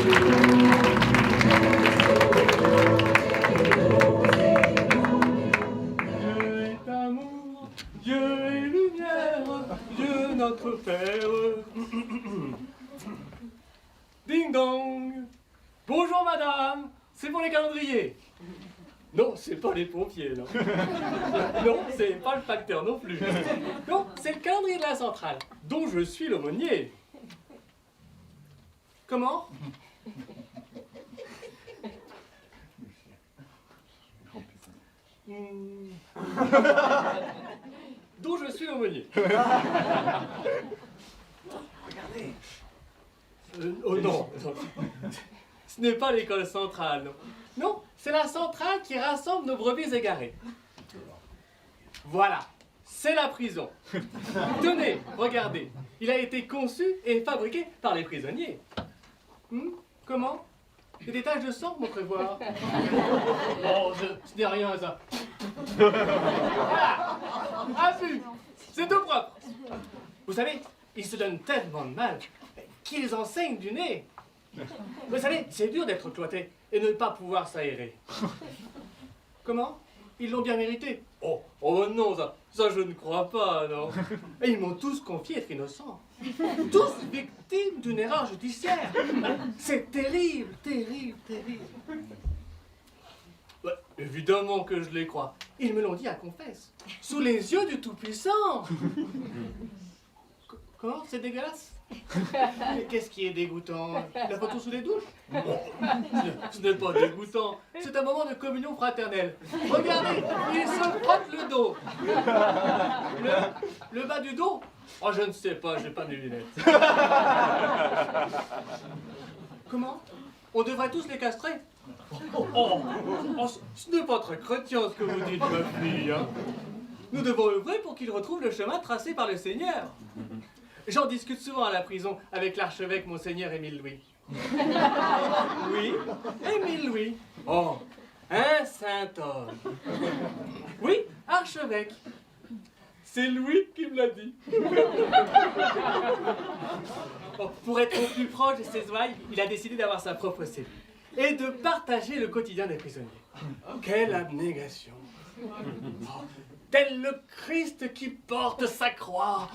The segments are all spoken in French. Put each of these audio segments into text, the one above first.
est amour, Dieu est lumière, Dieu notre Père. Ding dong. Bonjour madame, c'est pour les calendriers. Non, c'est pas les pompiers, non. Non, c'est pas le facteur non plus. Non, c'est le calendrier de la centrale, dont je suis l'aumônier. Comment? Dont je suis l'aumônier. Regardez. Oh non, non. Ce n'est pas l'école centrale, non. Non, c'est la centrale qui rassemble nos brebis égarées. Voilà, c'est la prison. Tenez, regardez, il a été conçu et fabriqué par les prisonniers. Comment? C'est des taches de sang, mon prévoir. Oh, ce n'est rien, ça. Voilà, à vue, c'est tout propre. Vous savez, ils se donnent tellement de mal qu'ils en saignent du nez. Vous savez, c'est dur d'être cloîtré et ne pas pouvoir s'aérer. Comment? Ils l'ont bien mérité. Oh non, ça je ne crois pas, non. Et ils m'ont tous confié être innocents. Tous victimes d'une erreur judiciaire. C'est terrible, terrible, terrible. Ouais, évidemment que je les crois. Ils me l'ont dit à confesse. Sous les yeux du Tout-Puissant. Comment? C'est dégueulasse? Mais qu'est-ce qui est dégoûtant? La photo sous les douches? Ce n'est pas dégoûtant, c'est un moment de communion fraternelle. Regardez, il se frotte le dos. Le bas du dos? Oh, je ne sais pas, j'ai pas mes lunettes. Comment? On devrait tous les castrer? Ce n'est pas très chrétien ce que vous dites, ma fille. Hein? Nous devons œuvrer pour qu'ils retrouvent le chemin tracé par le Seigneur. J'en discute souvent à la prison avec l'archevêque Monseigneur Émile Louis. Oui, Émile Louis. Oh, un saint homme. Oui, archevêque. C'est Louis qui me l'a dit. Oh, pour être au plus proche de ses ouailles, il a décidé d'avoir sa propre cellule et de partager le quotidien des prisonniers. Quelle abnégation. Oh, tel le Christ qui porte sa croix,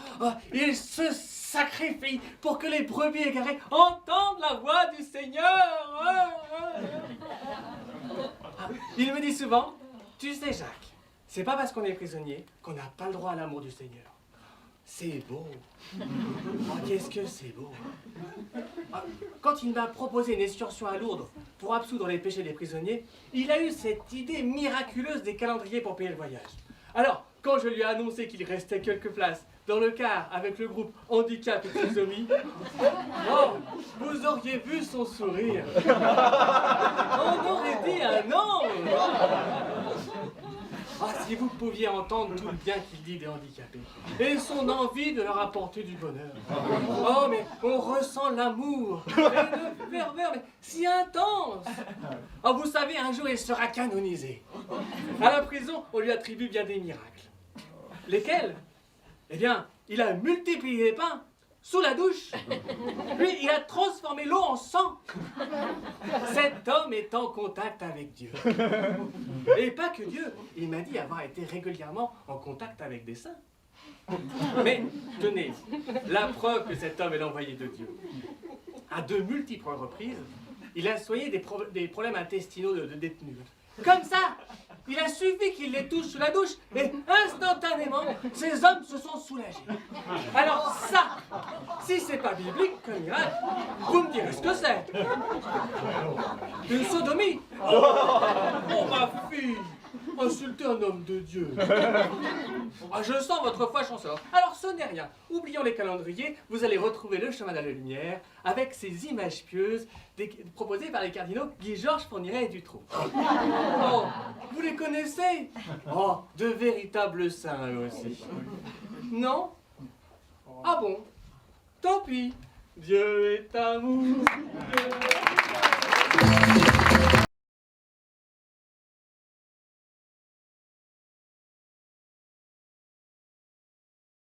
il se sacrifie pour que les brebis égarées entendent la voix du Seigneur. Il me dit souvent, tu sais Jacques, c'est pas parce qu'on est prisonnier qu'on n'a pas le droit à l'amour du Seigneur. C'est beau. Oh, qu'est-ce que c'est beau. Quand il m'a proposé une excursion à Lourdes pour absoudre les péchés des prisonniers, il a eu cette idée miraculeuse des calendriers pour payer le voyage. Alors, quand je lui ai annoncé qu'il restait quelques places dans le car avec le groupe Handicap et Trisomie, oh, vous auriez vu son sourire. On aurait dit un ange. Ah, si vous pouviez entendre tout le bien qu'il dit des handicapés et son envie de leur apporter du bonheur. Oh, mais on ressent l'amour et le ferveur, mais si intense. Oh, vous savez, un jour, il sera canonisé. À la prison, on lui attribue bien des miracles. Lesquels? Eh bien, il a multiplié les pains sous la douche. Lui, il a transformé l'eau en sang. Cet homme est en contact avec Dieu. Et pas que Dieu, il m'a dit avoir été régulièrement en contact avec des saints. Mais, tenez, la preuve que cet homme est l'envoyé de Dieu. À de multiples reprises, il a soigné des problèmes intestinaux de détenus. Comme ça, il a suffi qu'il les touche sous la douche et instantanément, ces hommes se sont soulagés. Alors ça, si c'est pas biblique comme miracle, vous me direz ce que c'est. Une sodomie. Oh ma fille, insulter un homme de Dieu. Ah, je sens votre foi chanceur. Alors ce n'est rien. Oublions les calendriers, vous allez retrouver le chemin de la lumière avec ces images pieuses proposées par les cardinaux Guy-Georges Fourniret et Dutroux. Oh, vous les connaissez? Oh, de véritables saints eux aussi. Non? Ah bon? Tant pis. Dieu est amour. Dieu est amour.